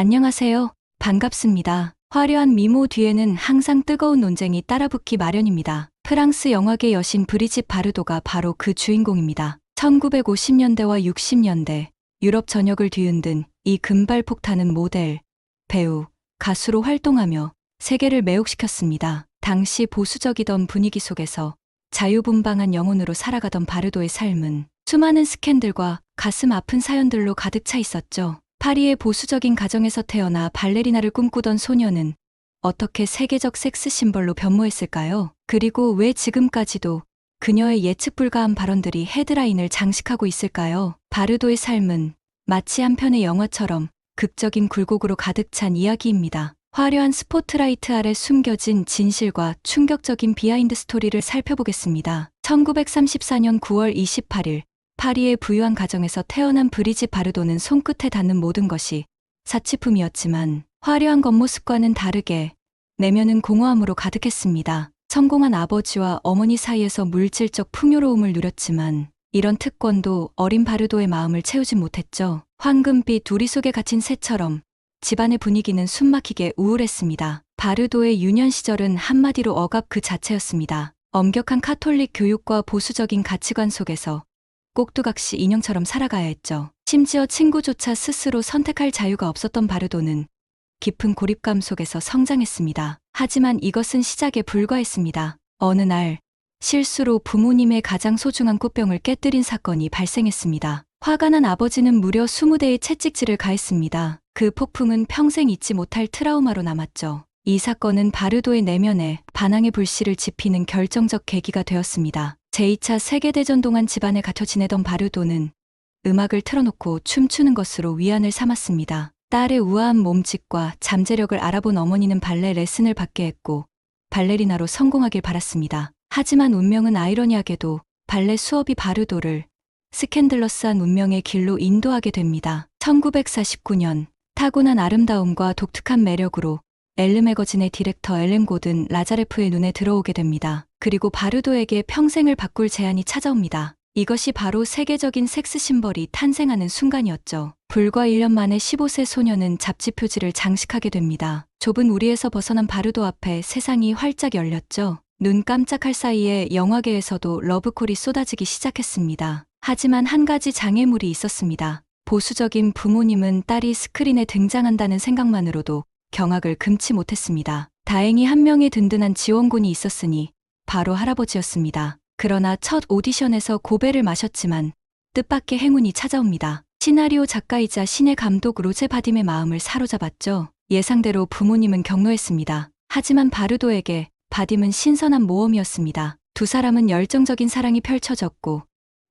안녕하세요. 반갑습니다. 화려한 미모 뒤에는 항상 뜨거운 논쟁이 따라붙기 마련입니다. 프랑스 영화계 여신 브리짓 바르도가 바로 그 주인공입니다. 1950년대와 60년대 유럽 전역을 뒤흔든 이 금발 폭탄은 모델, 배우, 가수로 활동하며 세계를 매혹시켰습니다. 당시 보수적이던 분위기 속에서 자유분방한 영혼으로 살아가던 바르도의 삶은 수많은 스캔들과 가슴 아픈 사연들로 가득 차 있었죠. 파리의 보수적인 가정에서 태어나 발레리나를 꿈꾸던 소녀는 어떻게 세계적 섹스 심벌로 변모했을까요? 그리고 왜 지금까지도 그녀의 예측 불가한 발언들이 헤드라인을 장식하고 있을까요? 바르도의 삶은 마치 한 편의 영화처럼 극적인 굴곡으로 가득 찬 이야기입니다. 화려한 스포트라이트 아래 숨겨진 진실과 충격적인 비하인드 스토리를 살펴보겠습니다. 1934년 9월 28일 파리의 부유한 가정에서 태어난 브리짓 바르도는 손끝에 닿는 모든 것이 사치품이었지만 화려한 겉모습과는 다르게 내면은 공허함으로 가득했습니다. 성공한 아버지와 어머니 사이에서 물질적 풍요로움을 누렸지만 이런 특권도 어린 바르도의 마음을 채우지 못했죠. 황금빛 우리 속에 갇힌 새처럼 집안의 분위기는 숨막히게 우울했습니다. 바르도의 유년 시절은 한마디로 억압 그 자체였습니다. 엄격한 카톨릭 교육과 보수적인 가치관 속에서 꼭두각시 인형처럼 살아가야 했죠. 심지어 친구조차 스스로 선택할 자유가 없었던 바르도는 깊은 고립감 속에서 성장했습니다. 하지만 이것은 시작에 불과했습니다. 어느 날 실수로 부모님의 가장 소중한 꽃병을 깨뜨린 사건이 발생했습니다. 화가 난 아버지는 무려 20대의 채찍질을 가했습니다. 그 폭풍은 평생 잊지 못할 트라우마로 남았죠. 이 사건은 바르도의 내면에 반항의 불씨를 지피는 결정적 계기가 되었습니다. 제2차 세계대전 동안 집안에 갇혀 지내던 바르도는 음악을 틀어놓고 춤추는 것으로 위안을 삼았습니다. 딸의 우아한 몸짓과 잠재력을 알아본 어머니는 발레 레슨을 받게 했고 발레리나로 성공하길 바랐습니다. 하지만 운명은 아이러니하게도 발레 수업이 바르도를 스캔들러스한 운명의 길로 인도하게 됩니다. 1949년 타고난 아름다움과 독특한 매력으로 엘르 매거진의 디렉터 엘렌 고든 라자레프의 눈에 들어오게 됩니다. 그리고 바르도에게 평생을 바꿀 제안이 찾아옵니다. 이것이 바로 세계적인 섹스 심벌이 탄생하는 순간이었죠. 불과 1년 만에 15세 소녀는 잡지 표지를 장식하게 됩니다. 좁은 우리에서 벗어난 바르도 앞에 세상이 활짝 열렸죠. 눈 깜짝할 사이에 영화계에서도 러브콜이 쏟아지기 시작했습니다. 하지만 한 가지 장애물이 있었습니다. 보수적인 부모님은 딸이 스크린에 등장한다는 생각만으로도 경악을 금치 못했습니다. 다행히 한 명의 든든한 지원군이 있었으니 바로 할아버지였습니다. 그러나 첫 오디션에서 고배를 마셨지만 뜻밖의 행운이 찾아옵니다. 시나리오 작가이자 신의 감독 로제 바딤의 마음을 사로잡았죠. 예상대로 부모님은 경로했습니다. 하지만 바르도에게 바딤은 신선한 모험이었습니다. 두 사람은 열정적인 사랑이 펼쳐졌고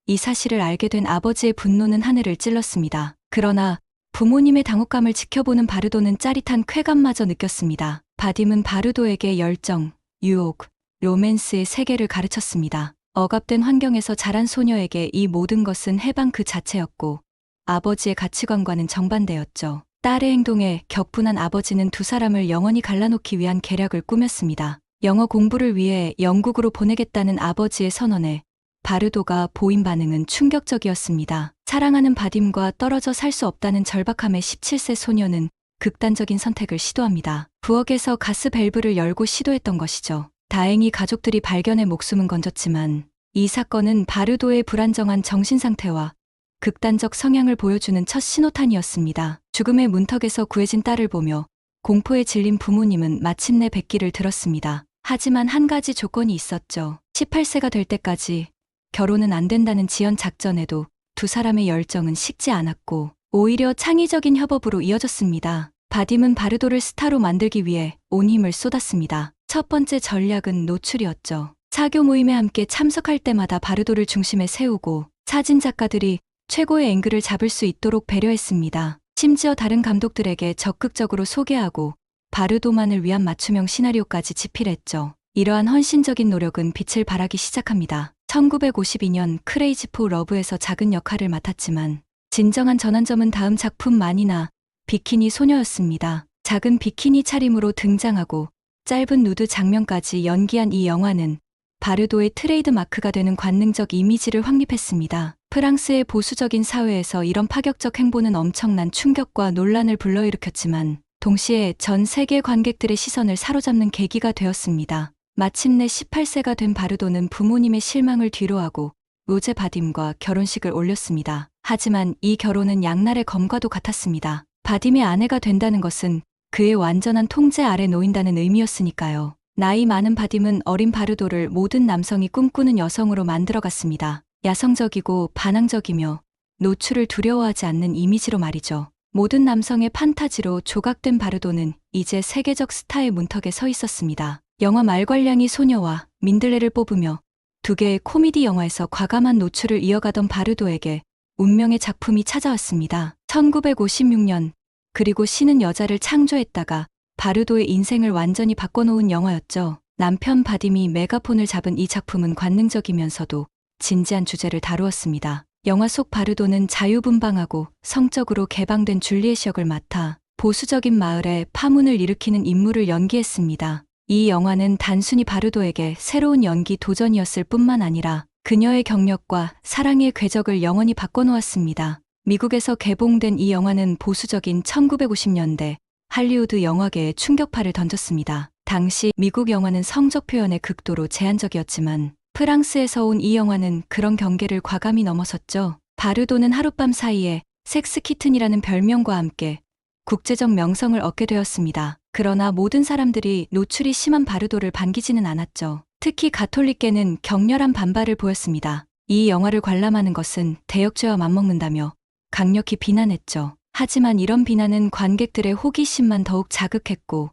이 사실을 알게 된 아버지의 분노는 하늘을 찔렀습니다. 그러나 부모님의 당혹감을 지켜보는 바르도는 짜릿한 쾌감마저 느꼈습니다. 바딤은 바르도에게 열정, 유혹, 로맨스의 세계를 가르쳤습니다. 억압된 환경에서 자란 소녀에게 이 모든 것은 해방 그 자체였고 아버지의 가치관과는 정반대였죠. 딸의 행동에 격분한 아버지는 두 사람을 영원히 갈라놓기 위한 계략을 꾸몄습니다. 영어 공부를 위해 영국으로 보내겠다는 아버지의 선언에 바르도가 보인 반응은 충격적이었습니다. 사랑하는 바딤과 떨어져 살 수 없다는 절박함에 17세 소녀는 극단적인 선택을 시도합니다. 부엌에서 가스 밸브를 열고 시도했던 것이죠. 다행히 가족들이 발견해 목숨은 건졌지만 이 사건은 바르도의 불안정한 정신 상태와 극단적 성향을 보여주는 첫 신호탄이었습니다. 죽음의 문턱에서 구해진 딸을 보며 공포에 질린 부모님은 마침내 백기를 들었습니다. 하지만 한 가지 조건이 있었죠. 18세가 될 때까지 결혼은 안 된다는 지연 작전에도 두 사람의 열정은 식지 않았고 오히려 창의적인 협업으로 이어졌습니다. 바딤은 바르도를 스타로 만들기 위해 온 힘을 쏟았습니다. 첫 번째 전략은 노출이었죠. 사교 모임에 함께 참석할 때마다 바르도를 중심에 세우고 사진 작가들이 최고의 앵글을 잡을 수 있도록 배려했습니다. 심지어 다른 감독들에게 적극적으로 소개하고 바르도만을 위한 맞춤형 시나리오까지 집필했죠. 이러한 헌신적인 노력은 빛을 발하기 시작합니다. 1952년 크레이지 포 러브에서 작은 역할을 맡았지만 진정한 전환점은 다음 작품 만이나 비키니 소녀였습니다. 작은 비키니 차림으로 등장하고 짧은 누드 장면까지 연기한 이 영화는 바르도의 트레이드 마크가 되는 관능적 이미지를 확립했습니다. 프랑스의 보수적인 사회에서 이런 파격적 행보는 엄청난 충격과 논란을 불러일으켰지만 동시에 전 세계 관객들의 시선을 사로잡는 계기가 되었습니다. 마침내 18세가 된 바르도는 부모님의 실망을 뒤로하고 로제 바딤과 결혼식을 올렸습니다. 하지만 이 결혼은 양날의 검과도 같았습니다. 바딤의 아내가 된다는 것은 그의 완전한 통제 아래 놓인다는 의미였으니까요. 나이 많은 바딤은 어린 바르도를 모든 남성이 꿈꾸는 여성으로 만들어갔습니다. 야성적이고 반항적이며 노출을 두려워하지 않는 이미지로 말이죠. 모든 남성의 판타지로 조각된 바르도는 이제 세계적 스타의 문턱에 서 있었습니다. 영화 말괄량이 소녀와 민들레를 뽑으며 두 개의 코미디 영화에서 과감한 노출을 이어가던 바르도에게 운명의 작품이 찾아왔습니다. 1956년 그리고 신은 여자를 창조했다가 바르도의 인생을 완전히 바꿔놓은 영화였죠. 남편 바딤이 메가폰을 잡은 이 작품은 관능적이면서도 진지한 주제를 다루었습니다. 영화 속 바르도는 자유분방하고 성적으로 개방된 줄리엣 역을 맡아 보수적인 마을에 파문을 일으키는 인물을 연기했습니다. 이 영화는 단순히 바르도에게 새로운 연기 도전이었을 뿐만 아니라 그녀의 경력과 사랑의 궤적을 영원히 바꿔놓았습니다. 미국에서 개봉된 이 영화는 보수적인 1950년대 할리우드 영화계에 충격파를 던졌습니다. 당시 미국 영화는 성적 표현에 극도로 제한적이었지만 프랑스에서 온 이 영화는 그런 경계를 과감히 넘어섰죠. 바르도는 하룻밤 사이에 섹스 키튼이라는 별명과 함께 국제적 명성을 얻게 되었습니다. 그러나 모든 사람들이 노출이 심한 바르도를 반기지는 않았죠. 특히 가톨릭계는 격렬한 반발을 보였습니다. 이 영화를 관람하는 것은 대역죄와 맞먹는다며 강력히 비난했죠. 하지만 이런 비난은 관객들의 호기심만 더욱 자극했고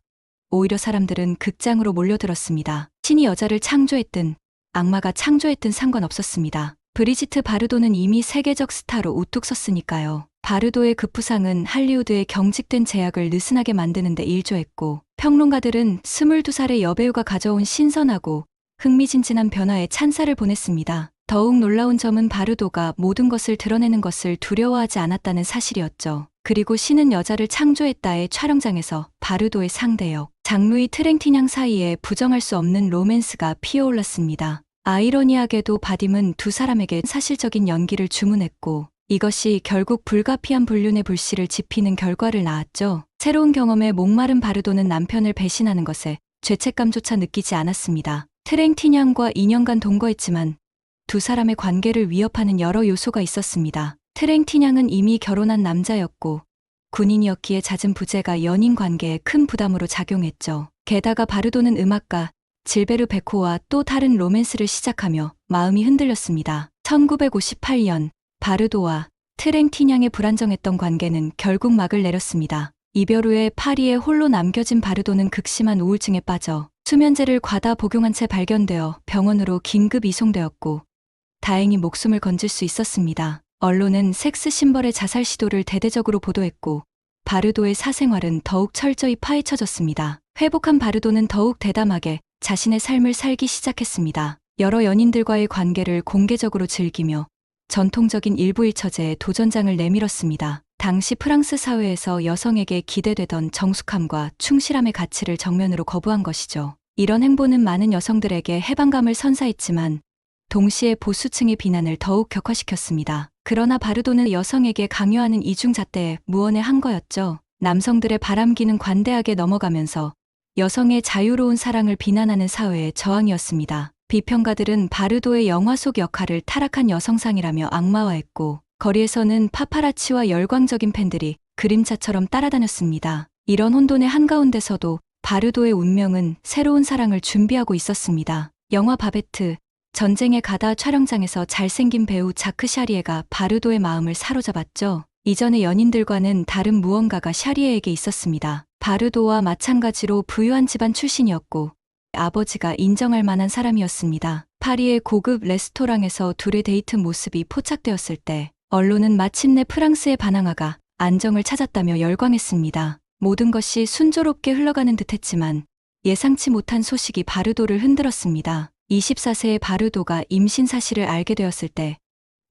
오히려 사람들은 극장으로 몰려들었습니다. 신이 여자를 창조했든 악마가 창조했든 상관없었습니다. 브리지트 바르도는 이미 세계적 스타로 우뚝 섰으니까요. 바르도의 급부상은 할리우드의 경직된 제약을 느슨하게 만드는 데 일조했고 평론가들은 22살의 여배우가 가져온 신선하고 흥미진진한 변화에 찬사를 보냈습니다. 더욱 놀라운 점은 바르도가 모든 것을 드러내는 것을 두려워하지 않았다는 사실이었죠. 그리고 신은 여자를 창조했다의 촬영장에서 바르도의 상대역 장루이 트랭티냥 사이에 부정할 수 없는 로맨스가 피어올랐습니다. 아이러니하게도 바딤은 두 사람에게 사실적인 연기를 주문했고 이것이 결국 불가피한 불륜의 불씨를 지피는 결과를 낳았죠. 새로운 경험에 목마른 바르도는 남편을 배신하는 것에 죄책감조차 느끼지 않았습니다. 트랭티냥과 2년간 동거했지만 두 사람의 관계를 위협하는 여러 요소가 있었습니다. 트랭티냥은 이미 결혼한 남자였고 군인이었기에 잦은 부재가 연인 관계에 큰 부담으로 작용했죠. 게다가 바르도는 음악가 질베르 베코와 또 다른 로맨스를 시작하며 마음이 흔들렸습니다. 1958년 바르도와 트랭티냥의 불안정했던 관계는 결국 막을 내렸습니다. 이별 후에 파리에 홀로 남겨진 바르도는 극심한 우울증에 빠져 수면제를 과다 복용한 채 발견되어 병원으로 긴급 이송되었고 다행히 목숨을 건질 수 있었습니다. 언론은 섹스 심벌의 자살 시도를 대대적으로 보도했고 바르도의 사생활은 더욱 철저히 파헤쳐졌습니다. 회복한 바르도는 더욱 대담하게 자신의 삶을 살기 시작했습니다. 여러 연인들과의 관계를 공개적으로 즐기며 전통적인 일부일처제에 도전장을 내밀었습니다. 당시 프랑스 사회에서 여성에게 기대되던 정숙함과 충실함의 가치를 정면으로 거부한 것이죠. 이런 행보는 많은 여성들에게 해방감을 선사했지만 동시에 보수층의 비난을 더욱 격화시켰습니다. 그러나 바르도는 여성에게 강요하는 이중잣대에 무언에 한 거였죠. 남성들의 바람기는 관대하게 넘어가면서 여성의 자유로운 사랑을 비난하는 사회의 저항이었습니다. 비평가들은 바르도의 영화 속 역할을 타락한 여성상이라며 악마화했고 거리에서는 파파라치와 열광적인 팬들이 그림자처럼 따라다녔습니다. 이런 혼돈의 한가운데서도 바르도의 운명은 새로운 사랑을 준비하고 있었습니다. 영화 바베트, 전쟁의 가다 촬영장에서 잘생긴 배우 자크 샤리에가 바르도의 마음을 사로잡았죠. 이전의 연인들과는 다른 무언가가 샤리에에게 있었습니다. 바르도와 마찬가지로 부유한 집안 출신이었고 아버지가 인정할 만한 사람이었습니다. 파리의 고급 레스토랑에서 둘의 데이트 모습이 포착되었을 때 언론은 마침내 프랑스의 반항아가 안정을 찾았다며 열광했습니다. 모든 것이 순조롭게 흘러가는 듯했지만 예상치 못한 소식이 바르도를 흔들었습니다. 24세의 바르도가 임신 사실을 알게 되었을 때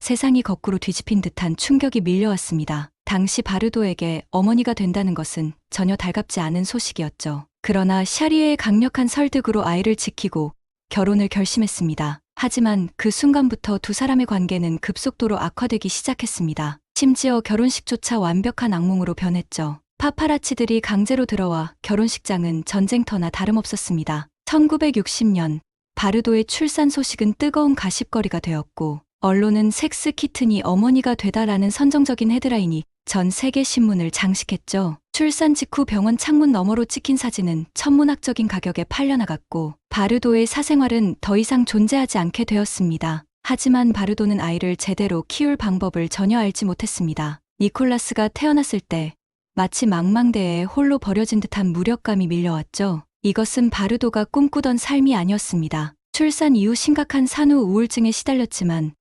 세상이 거꾸로 뒤집힌 듯한 충격이 밀려왔습니다. 당시 바르도에게 어머니가 된다는 것은 전혀 달갑지 않은 소식이었죠. 그러나 샤리에의 강력한 설득으로 아이를 지키고 결혼을 결심했습니다. 하지만 그 순간부터 두 사람의 관계는 급속도로 악화되기 시작했습니다. 심지어 결혼식조차 완벽한 악몽으로 변했죠. 파파라치들이 강제로 들어와 결혼식장은 전쟁터나 다름없었습니다. 1960년 바르도의 출산 소식은 뜨거운 가십거리가 되었고 언론은 섹스 키튼이 어머니가 되다라는 선정적인 헤드라인이 전 세계 신문을 장식했죠. 출산 직후 병원 창문 너머로 찍힌 사진은 천문학적인 가격에 팔려나갔고 바르도의 사생활은 더 이상 존재하지 않게 되었습니다. 하지만 바르도는 아이를 제대로 키울 방법을 전혀 알지 못했습니다. 니콜라스가 태어났을 때 마치 망망대해에 홀로 버려진 듯한 무력감이 밀려왔죠. 이것은 바르도가 꿈꾸던 삶이 아니었습니다. 출산 이후 심각한 산후 우울증에 시달렸지만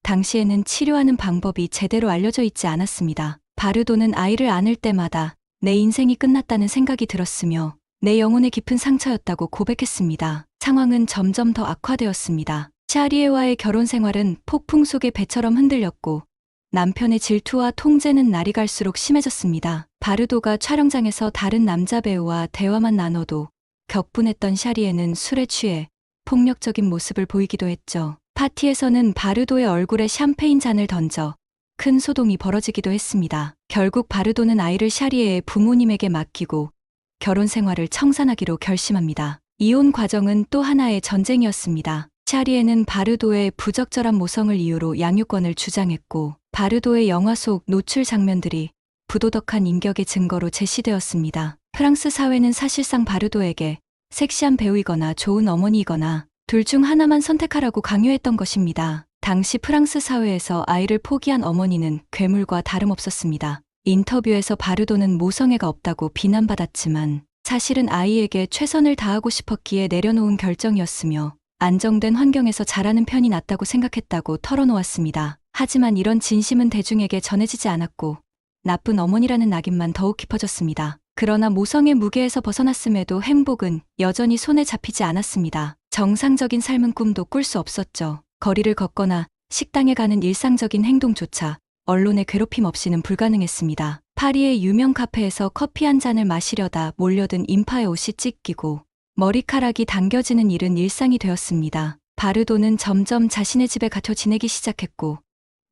당시에는 치료하는 방법이 제대로 알려져 있지 않았습니다. 바르도는 아이를 안을 때마다 내 인생이 끝났다는 생각이 들었으며 내 영혼의 깊은 상처였다고 고백했습니다. 상황은 점점 더 악화되었습니다. 샤리에와의 결혼 생활은 폭풍 속의 배처럼 흔들렸고 남편의 질투와 통제는 날이 갈수록 심해졌습니다. 바르도가 촬영장에서 다른 남자 배우와 대화만 나눠도 격분했던 샤리에는 술에 취해 폭력적인 모습을 보이기도 했죠. 파티에서는 바르도의 얼굴에 샴페인 잔을 던져 큰 소동이 벌어지기도 했습니다. 결국 바르도는 아이를 샤리에의 부모님에게 맡기고 결혼 생활을 청산하기로 결심합니다. 이혼 과정은 또 하나의 전쟁이었습니다. 샤리에는 바르도의 부적절한 모성을 이유로 양육권을 주장했고 바르도의 영화 속 노출 장면들이 부도덕한 인격의 증거로 제시되었습니다. 프랑스 사회는 사실상 바르도에게 섹시한 배우이거나 좋은 어머니이거나 둘 중 하나만 선택하라고 강요했던 것입니다. 당시 프랑스 사회에서 아이를 포기한 어머니는 괴물과 다름없었습니다. 인터뷰에서 바르도는 모성애가 없다고 비난받았지만 사실은 아이에게 최선을 다하고 싶었기에 내려놓은 결정이었으며 안정된 환경에서 자라는 편이 낫다고 생각했다고 털어놓았습니다. 하지만 이런 진심은 대중에게 전해지지 않았고 나쁜 어머니라는 낙인만 더욱 깊어졌습니다. 그러나 모성의 무게에서 벗어났음에도 행복은 여전히 손에 잡히지 않았습니다. 정상적인 삶은 꿈도 꿀 수 없었죠. 거리를 걷거나 식당에 가는 일상적인 행동조차 언론의 괴롭힘 없이는 불가능했습니다. 파리의 유명 카페에서 커피 한 잔을 마시려다 몰려든 인파의 옷이 찢기고 머리카락이 당겨지는 일은 일상이 되었습니다. 바르도는 점점 자신의 집에 갇혀 지내기 시작했고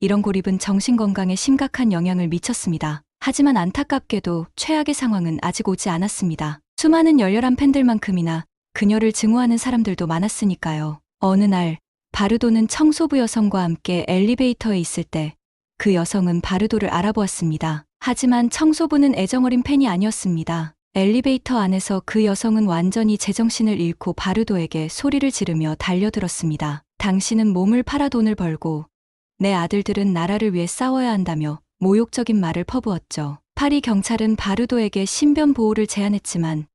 이런 고립은 정신건강에 심각한 영향을 미쳤습니다. 하지만 안타깝게도 최악의 상황은 아직 오지 않았습니다. 수많은 열렬한 팬들만큼이나 그녀를 증오하는 사람들도 많았으니까요. 어느 날 바르도는 청소부 여성과 함께 엘리베이터에 있을 때 그 여성은 바르도를 알아보았습니다. 하지만 청소부는 애정어린 팬이 아니었습니다. 엘리베이터 안에서 그 여성은 완전히 제정신을 잃고 바르도에게 소리를 지르며 달려들었습니다. 당신은 몸을 팔아 돈을 벌고 내 아들들은 나라를 위해 싸워야 한다며 모욕적인 말을 퍼부었죠. 파리 경찰은 바르도에게 신변 보호를 제안했지만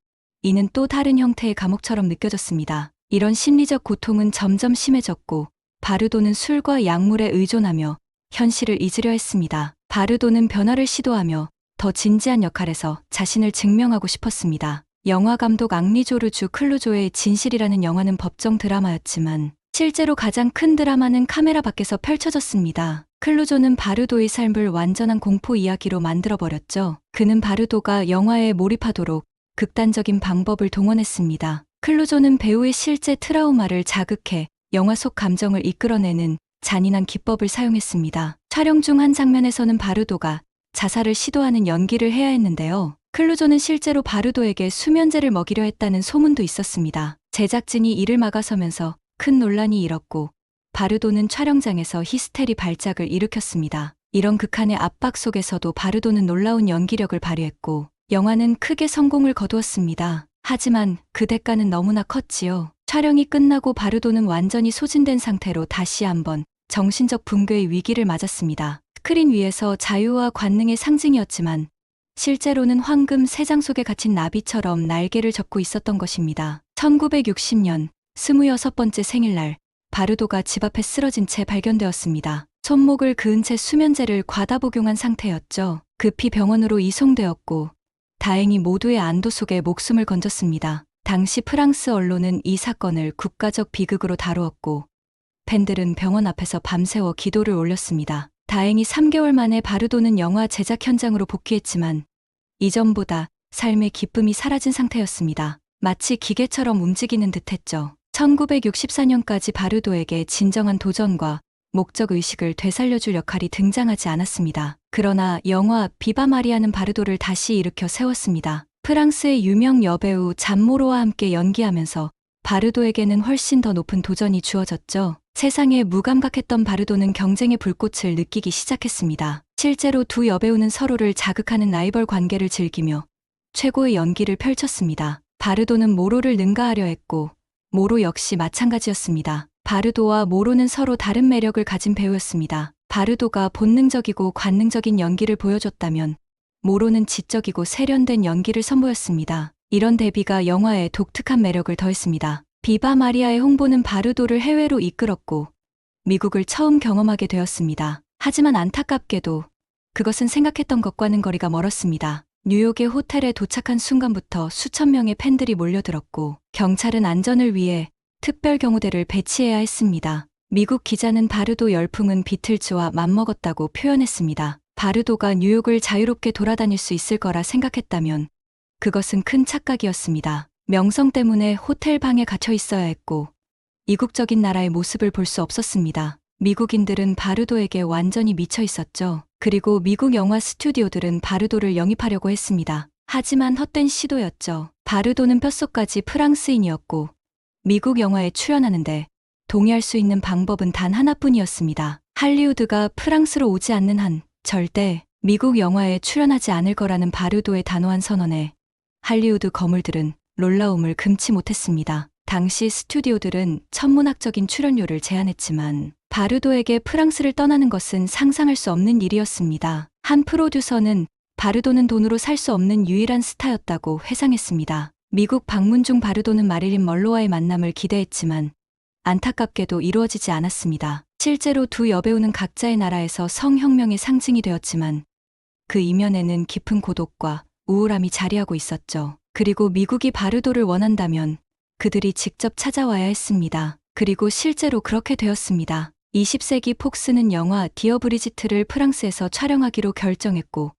이는 또 다른 형태의 감옥처럼 느껴졌습니다. 이런 심리적 고통은 점점 심해졌고 바르도는 술과 약물에 의존하며 현실을 잊으려 했습니다. 바르도는 변화를 시도하며 더 진지한 역할에서 자신을 증명하고 싶었습니다. 영화 감독 앙리 조르주 클루조의 진실이라는 영화는 법정 드라마였지만 실제로 가장 큰 드라마는 카메라 밖에서 펼쳐졌습니다. 클루조는 바르도의 삶을 완전한 공포 이야기로 만들어버렸죠. 그는 바르도가 영화에 몰입하도록 극단적인 방법을 동원했습니다. 클루조는 배우의 실제 트라우마를 자극해 영화 속 감정을 이끌어내는 잔인한 기법을 사용했습니다. 촬영 중 한 장면에서는 바르도가 자살을 시도하는 연기를 해야 했는데요. 클루조는 실제로 바르도에게 수면제를 먹이려 했다는 소문도 있었습니다. 제작진이 이를 막아서면서 큰 논란이 일었고 바르도는 촬영장에서 히스테리 발작을 일으켰습니다. 이런 극한의 압박 속에서도 바르도는 놀라운 연기력을 발휘했고 영화는 크게 성공을 거두었습니다. 하지만 그 대가는 너무나 컸지요. 촬영이 끝나고 바르도는 완전히 소진된 상태로 다시 한번 정신적 붕괴의 위기를 맞았습니다. 스크린 위에서 자유와 관능의 상징이었지만 실제로는 황금 세장 속에 갇힌 나비처럼 날개를 접고 있었던 것입니다. 1960년 26번째 생일날 바르도가 집 앞에 쓰러진 채 발견되었습니다. 손목을 그은 채 수면제를 과다 복용한 상태였죠. 급히 병원으로 이송되었고 다행히 모두의 안도 속에 목숨을 건졌습니다. 당시 프랑스 언론은 이 사건을 국가적 비극으로 다루었고 팬들은 병원 앞에서 밤새워 기도를 올렸습니다. 다행히 3개월 만에 바르도는 영화 제작 현장으로 복귀했지만 이전보다 삶의 기쁨이 사라진 상태였습니다. 마치 기계처럼 움직이는 듯했죠. 1964년까지 바르도에게 진정한 도전과 목적 의식을 되살려줄 역할이 등장하지 않았습니다. 그러나 영화 비바 마리아는 바르도를 다시 일으켜 세웠습니다. 프랑스의 유명 여배우 잔모로와 함께 연기하면서 바르도에게는 훨씬 더 높은 도전이 주어졌죠. 세상에 무감각했던 바르도는 경쟁의 불꽃을 느끼기 시작했습니다. 실제로 두 여배우는 서로를 자극하는 라이벌 관계를 즐기며 최고의 연기를 펼쳤습니다. 바르도는 모로를 능가하려 했고 모로 역시 마찬가지였습니다. 바르도와 모로는 서로 다른 매력을 가진 배우였습니다. 바르도가 본능적이고 관능적인 연기를 보여줬다면 모로는 지적이고 세련된 연기를 선보였습니다. 이런 대비가 영화에 독특한 매력을 더했습니다. 비바 마리아의 홍보는 바르도를 해외로 이끌었고 미국을 처음 경험하게 되었습니다. 하지만 안타깝게도 그것은 생각했던 것과는 거리가 멀었습니다. 뉴욕의 호텔에 도착한 순간부터 수천 명의 팬들이 몰려들었고 경찰은 안전을 위해 특별 경호대를 배치해야 했습니다. 미국 기자는 바르도 열풍은 비틀즈와 맞먹었다고 표현했습니다. 바르도가 뉴욕을 자유롭게 돌아다닐 수 있을 거라 생각했다면 그것은 큰 착각이었습니다. 명성 때문에 호텔 방에 갇혀 있어야 했고 이국적인 나라의 모습을 볼 수 없었습니다. 미국인들은 바르도에게 완전히 미쳐 있었죠. 그리고 미국 영화 스튜디오들은 바르도를 영입하려고 했습니다. 하지만 헛된 시도였죠. 바르도는 뼛속까지 프랑스인이었고 미국 영화에 출연하는데 동의할 수 있는 방법은 단 하나뿐이었습니다. 할리우드가 프랑스로 오지 않는 한 절대 미국 영화에 출연하지 않을 거라는 바르도의 단호한 선언에 할리우드 거물들은 놀라움을 금치 못했습니다. 당시 스튜디오들은 천문학적인 출연료를 제안했지만 바르도에게 프랑스를 떠나는 것은 상상할 수 없는 일이었습니다. 한 프로듀서는 바르도는 돈으로 살 수 없는 유일한 스타였다고 회상했습니다. 미국 방문 중 바르도는 마릴린 먼로와의 만남을 기대했지만 안타깝게도 이루어지지 않았습니다. 실제로 두 여배우는 각자의 나라에서 성혁명의 상징이 되었지만 그 이면에는 깊은 고독과 우울함이 자리하고 있었죠. 그리고 미국이 바르도를 원한다면 그들이 직접 찾아와야 했습니다. 그리고 실제로 그렇게 되었습니다. 20세기 폭스는 영화 디어 브리지트를 프랑스에서 촬영하기로 결정했고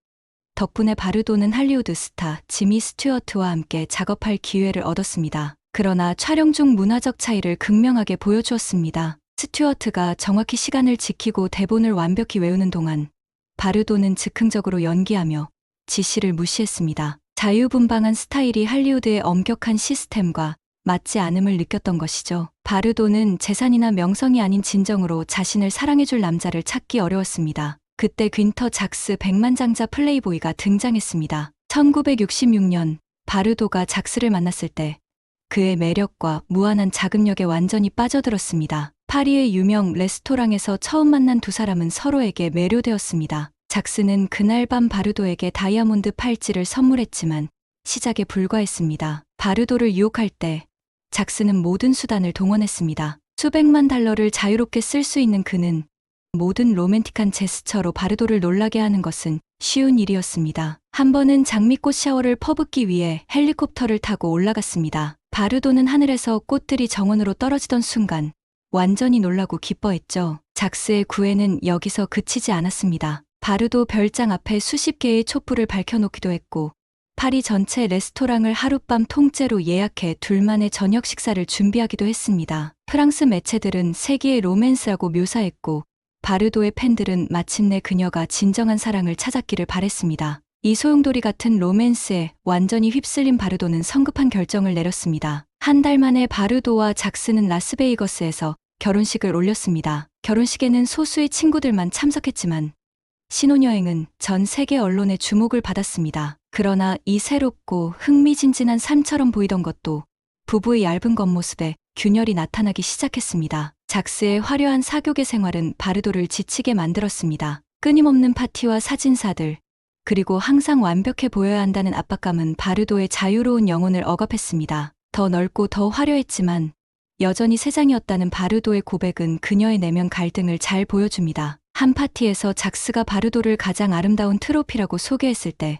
덕분에 바르도는 할리우드 스타 지미 스튜어트와 함께 작업할 기회를 얻었습니다. 그러나 촬영 중 문화적 차이를 극명하게 보여주었습니다. 스튜어트가 정확히 시간을 지키고 대본을 완벽히 외우는 동안 바르도는 즉흥적으로 연기하며 지시를 무시했습니다. 자유분방한 스타일이 할리우드의 엄격한 시스템과 맞지 않음을 느꼈던 것이죠. 바르도는 재산이나 명성이 아닌 진정으로 자신을 사랑해줄 남자를 찾기 어려웠습니다. 그때 귄터 작스 백만장자 플레이보이가 등장했습니다. 1966년 바르도가 작스를 만났을 때 그의 매력과 무한한 자금력에 완전히 빠져들었습니다. 파리의 유명 레스토랑에서 처음 만난 두 사람은 서로에게 매료되었습니다. 작스는 그날 밤 바르도에게 다이아몬드 팔찌를 선물했지만 시작에 불과했습니다. 바르도를 유혹할 때 작스는 모든 수단을 동원했습니다. 수백만 달러를 자유롭게 쓸 수 있는 그는 모든 로맨틱한 제스처로 바르도를 놀라게 하는 것은 쉬운 일이었습니다. 한 번은 장미꽃 샤워를 퍼붓기 위해 헬리콥터를 타고 올라갔습니다. 바르도는 하늘에서 꽃들이 정원으로 떨어지던 순간 완전히 놀라고 기뻐했죠. 작스의 구애는 여기서 그치지 않았습니다. 바르도 별장 앞에 수십 개의 촛불을 밝혀놓기도 했고 파리 전체 레스토랑을 하룻밤 통째로 예약해 둘만의 저녁 식사를 준비하기도 했습니다. 프랑스 매체들은 세기의 로맨스라고 묘사했고 바르도의 팬들은 마침내 그녀가 진정한 사랑을 찾았기를 바랬습니다. 이 소용돌이 같은 로맨스에 완전히 휩쓸린 바르도는 성급한 결정을 내렸습니다. 한 달 만에 바르도와 작스는 라스베이거스에서 결혼식을 올렸습니다. 결혼식에는 소수의 친구들만 참석했지만 신혼여행은 전 세계 언론의 주목을 받았습니다. 그러나 이 새롭고 흥미진진한 삶처럼 보이던 것도 부부의 얇은 겉모습에 균열이 나타나기 시작했습니다. 작스의 화려한 사교계 생활은 바르도를 지치게 만들었습니다. 끊임없는 파티와 사진사들, 그리고 항상 완벽해 보여야 한다는 압박감은 바르도의 자유로운 영혼을 억압했습니다. 더 넓고 더 화려했지만 여전히 세상이었다는 바르도의 고백은 그녀의 내면 갈등을 잘 보여줍니다. 한 파티에서 작스가 바르도를 가장 아름다운 트로피라고 소개했을 때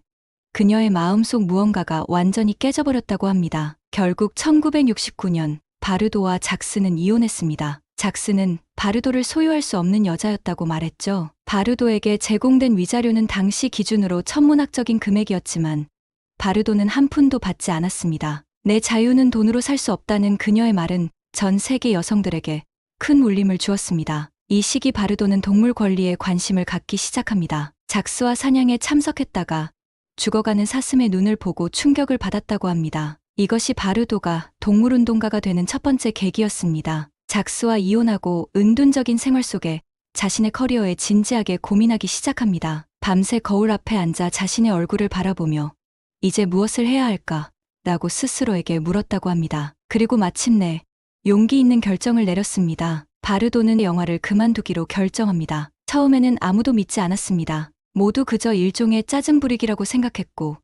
그녀의 마음속 무언가가 완전히 깨져버렸다고 합니다. 결국 1969년 바르도와 작스는 이혼했습니다. 작스는 바르도를 소유할 수 없는 여자였다고 말했죠. 바르도에게 제공된 위자료는 당시 기준으로 천문학적인 금액이었지만 바르도는 한 푼도 받지 않았습니다. 내 자유는 돈으로 살 수 없다는 그녀의 말은 전 세계 여성들에게 큰 울림을 주었습니다. 이 시기 바르도는 동물 권리에 관심을 갖기 시작합니다. 작스와 사냥에 참석했다가 죽어가는 사슴의 눈을 보고 충격을 받았다고 합니다. 이것이 바르도가 동물운동가가 되는 첫 번째 계기였습니다. 작스와 이혼하고 은둔적인 생활 속에 자신의 커리어에 진지하게 고민하기 시작합니다. 밤새 거울 앞에 앉아 자신의 얼굴을 바라보며 이제 무엇을 해야 할까? 라고 스스로에게 물었다고 합니다. 그리고 마침내 용기 있는 결정을 내렸습니다. 바르도는 영화를 그만두기로 결정합니다. 처음에는 아무도 믿지 않았습니다. 모두 그저 일종의 짜증 부리기라고 생각했고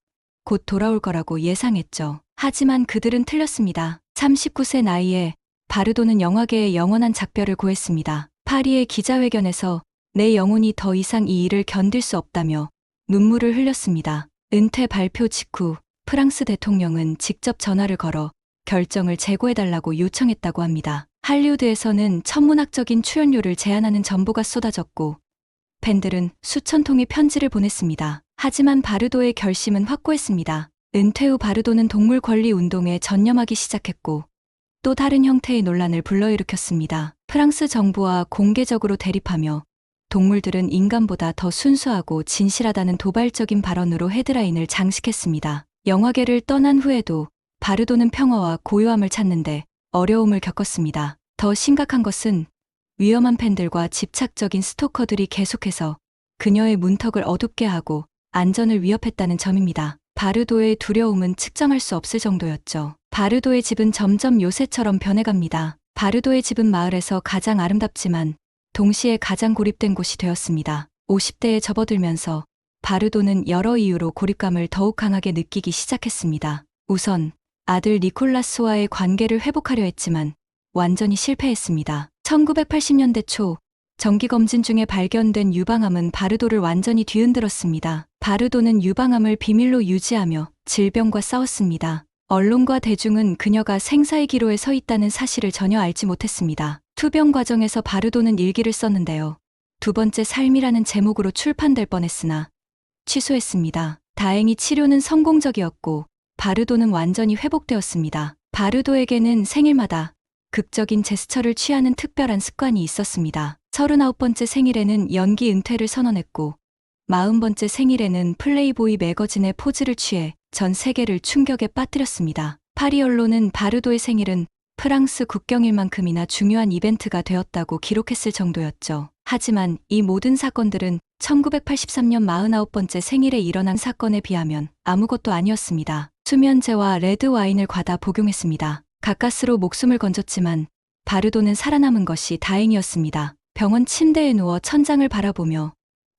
곧 돌아올 거라고 예상했죠. 하지만 그들은 틀렸습니다. 39세 나이에 바르도는 영화계의 영원한 작별을 고했습니다. 파리의 기자회견에서 내 영혼이 더 이상 이 일을 견딜 수 없다며 눈물을 흘렸습니다. 은퇴 발표 직후 프랑스 대통령은 직접 전화를 걸어 결정을 재고해달라고 요청했다고 합니다. 할리우드에서는 천문학적인 출연료를 제안하는 전보가 쏟아졌고 팬들은 수천 통의 편지를 보냈습니다. 하지만 바르도의 결심은 확고했습니다. 은퇴 후 바르도는 동물 권리 운동에 전념하기 시작했고 또 다른 형태의 논란을 불러일으켰습니다. 프랑스 정부와 공개적으로 대립하며 동물들은 인간보다 더 순수하고 진실하다는 도발적인 발언으로 헤드라인을 장식했습니다. 영화계를 떠난 후에도 바르도는 평화와 고요함을 찾는데 어려움을 겪었습니다. 더 심각한 것은 위험한 팬들과 집착적인 스토커들이 계속해서 그녀의 문턱을 어둡게 하고 안전을 위협했다는 점입니다. 바르도의 두려움은 측정할 수 없을 정도였죠. 바르도의 집은 점점 요새처럼 변해갑니다. 바르도의 집은 마을에서 가장 아름답지만 동시에 가장 고립된 곳이 되었습니다. 50대에 접어들면서 바르도는 여러 이유로 고립감을 더욱 강하게 느끼기 시작했습니다. 우선 아들 니콜라스와의 관계를 회복하려 했지만 완전히 실패했습니다. 1980년대 초 정기검진 중에 발견된 유방암은 바르도를 완전히 뒤흔들었습니다. 바르도는 유방암을 비밀로 유지하며 질병과 싸웠습니다. 언론과 대중은 그녀가 생사의 기로에 서 있다는 사실을 전혀 알지 못했습니다. 투병 과정에서 바르도는 일기를 썼는데요. 두 번째 삶이라는 제목으로 출판될 뻔했으나 취소했습니다. 다행히 치료는 성공적이었고 바르도는 완전히 회복되었습니다. 바르도에게는 생일마다 극적인 제스처를 취하는 특별한 습관이 있었습니다. 39번째 생일에는 연기 은퇴를 선언했고 40번째 생일에는 플레이보이 매거진의 포즈를 취해 전 세계를 충격에 빠뜨렸습니다. 파리 언론은 바르도의 생일은 프랑스 국경일만큼이나 중요한 이벤트가 되었다고 기록했을 정도였죠. 하지만 이 모든 사건들은 1983년 49번째 생일에 일어난 사건에 비하면 아무것도 아니었습니다. 수면제와 레드 와인을 과다 복용했습니다. 가까스로 목숨을 건졌지만 바르도는 살아남은 것이 다행이었습니다. 병원 침대에 누워 천장을 바라보며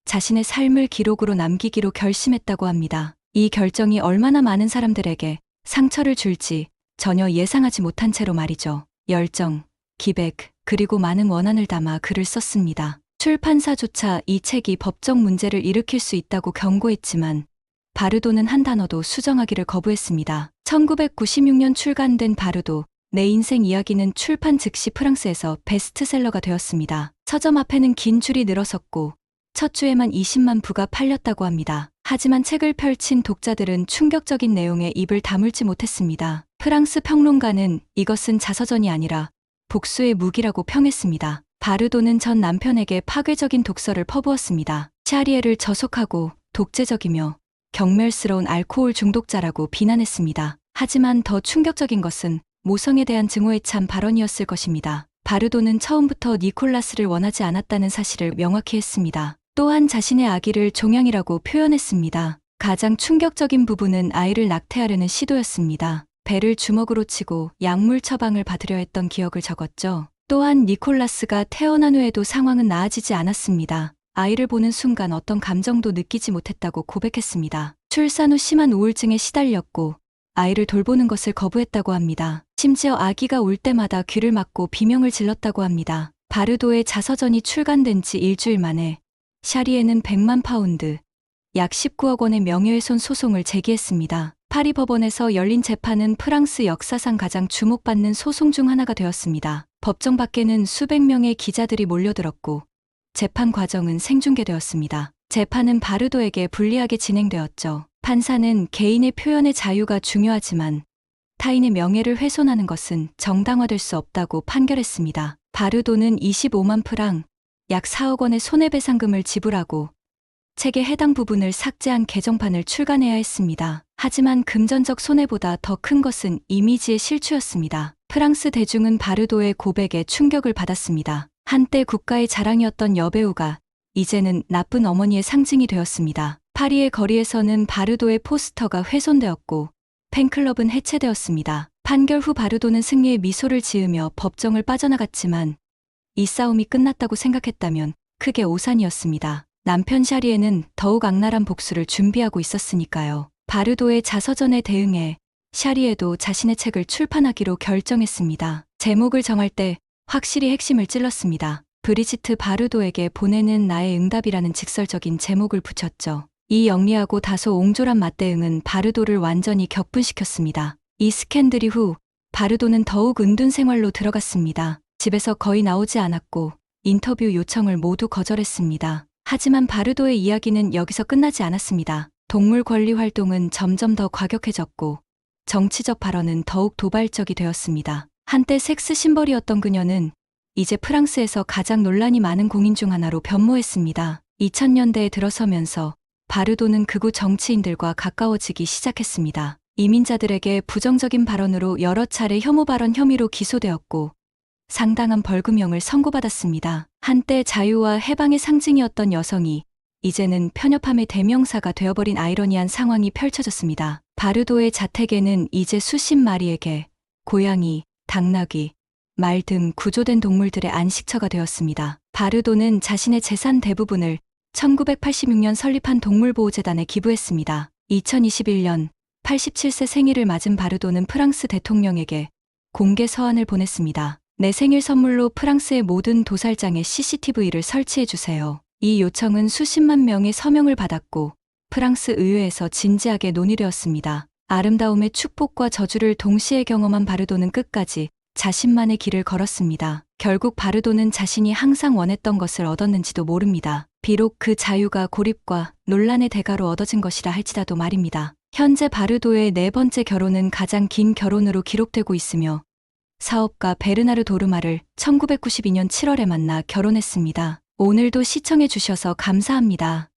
자신의 삶을 기록으로 남기기로 결심했다고 합니다. 이 결정이 얼마나 많은 사람들에게 상처를 줄지 전혀 예상하지 못한 채로 말이죠. 열정, 기백, 그리고 많은 원한을 담아 글을 썼습니다. 출판사조차 이 책이 법적 문제를 일으킬 수 있다고 경고했지만 바르도는 한 단어도 수정하기를 거부했습니다. 1996년 출간된 바르도, 내 인생 이야기는 출판 즉시 프랑스에서 베스트셀러가 되었습니다. 서점 앞에는 긴 줄이 늘어섰고 첫 주에만 20만 부가 팔렸다고 합니다. 하지만 책을 펼친 독자들은 충격적인 내용에 입을 다물지 못했습니다. 프랑스 평론가는 이것은 자서전이 아니라 복수의 무기라고 평했습니다. 바르도는 전 남편에게 파괴적인 독서를 퍼부었습니다. 샤리에를 저속하고 독재적이며 경멸스러운 알코올 중독자라고 비난했습니다. 하지만 더 충격적인 것은 모성에 대한 증오에 찬 발언이었을 것입니다. 바르도는 처음부터 니콜라스를 원하지 않았다는 사실을 명확히 했습니다. 또한 자신의 아기를 종양이라고 표현했습니다. 가장 충격적인 부분은 아이를 낙태하려는 시도였습니다. 배를 주먹으로 치고 약물 처방을 받으려 했던 기억을 적었죠. 또한 니콜라스가 태어난 후에도 상황은 나아지지 않았습니다. 아이를 보는 순간 어떤 감정도 느끼지 못했다고 고백했습니다. 출산 후 심한 우울증에 시달렸고 아이를 돌보는 것을 거부했다고 합니다. 심지어 아기가 울 때마다 귀를 막고 비명을 질렀다고 합니다. 바르도의 자서전이 출간된 지 일주일 만에 샤리에는 100만 파운드, 약 19억 원의 명예훼손 소송을 제기했습니다. 파리 법원에서 열린 재판은 프랑스 역사상 가장 주목받는 소송 중 하나가 되었습니다. 법정 밖에는 수백 명의 기자들이 몰려들었고 재판 과정은 생중계되었습니다. 재판은 바르도에게 불리하게 진행되었죠. 판사는 개인의 표현의 자유가 중요하지만 타인의 명예를 훼손하는 것은 정당화될 수 없다고 판결했습니다. 바르도는 25만 프랑, 약 4억 원의 손해배상금을 지불하고 책의 해당 부분을 삭제한 개정판을 출간해야 했습니다. 하지만 금전적 손해보다 더 큰 것은 이미지의 실추였습니다. 프랑스 대중은 바르도의 고백에 충격을 받았습니다. 한때 국가의 자랑이었던 여배우가 이제는 나쁜 어머니의 상징이 되었습니다. 파리의 거리에서는 바르도의 포스터가 훼손되었고 팬클럽은 해체되었습니다. 판결 후 바르도는 승리의 미소를 지으며 법정을 빠져나갔지만 이 싸움이 끝났다고 생각했다면 크게 오산이었습니다. 남편 샤리에는 더욱 악랄한 복수를 준비하고 있었으니까요. 바르도의 자서전에 대응해 샤리에도 자신의 책을 출판하기로 결정했습니다. 제목을 정할 때 확실히 핵심을 찔렀습니다. 브리지트 바르도에게 보내는 나의 응답이라는 직설적인 제목을 붙였죠. 이 영리하고 다소 옹졸한 맞대응은 바르도를 완전히 격분시켰습니다. 이 스캔들 이후 바르도는 더욱 은둔 생활로 들어갔습니다. 집에서 거의 나오지 않았고 인터뷰 요청을 모두 거절했습니다. 하지만 바르도의 이야기는 여기서 끝나지 않았습니다. 동물 권리 활동은 점점 더 과격해졌고 정치적 발언은 더욱 도발적이 되었습니다. 한때 섹스 심벌이었던 그녀는 이제 프랑스에서 가장 논란이 많은 공인 중 하나로 변모했습니다. 2000년대에 들어서면서 바르도는 극우 정치인들과 가까워지기 시작했습니다. 이민자들에게 부정적인 발언으로 여러 차례 혐오 발언 혐의로 기소되었고 상당한 벌금형을 선고받았습니다. 한때 자유와 해방의 상징이었던 여성이 이제는 편협함의 대명사가 되어버린 아이러니한 상황이 펼쳐졌습니다. 바르도의 자택에는 이제 수십 마리의 고양이, 당나귀, 말 등 구조된 동물들의 안식처가 되었습니다. 바르도는 자신의 재산 대부분을 1986년 설립한 동물보호재단에 기부했습니다. 2021년 87세 생일을 맞은 바르도는 프랑스 대통령에게 공개 서한을 보냈습니다. 내 생일 선물로 프랑스의 모든 도살장에 CCTV를 설치해주세요. 이 요청은 수십만 명의 서명을 받았고 프랑스 의회에서 진지하게 논의되었습니다. 아름다움의 축복과 저주를 동시에 경험한 바르도는 끝까지 자신만의 길을 걸었습니다. 결국 바르도는 자신이 항상 원했던 것을 얻었는지도 모릅니다. 비록 그 자유가 고립과 논란의 대가로 얻어진 것이라 할지라도 말입니다. 현재 바르도의 네 번째 결혼은 가장 긴 결혼으로 기록되고 있으며 사업가 베르나르 도르마를 1992년 7월에 만나 결혼했습니다. 오늘도 시청해 주셔서 감사합니다.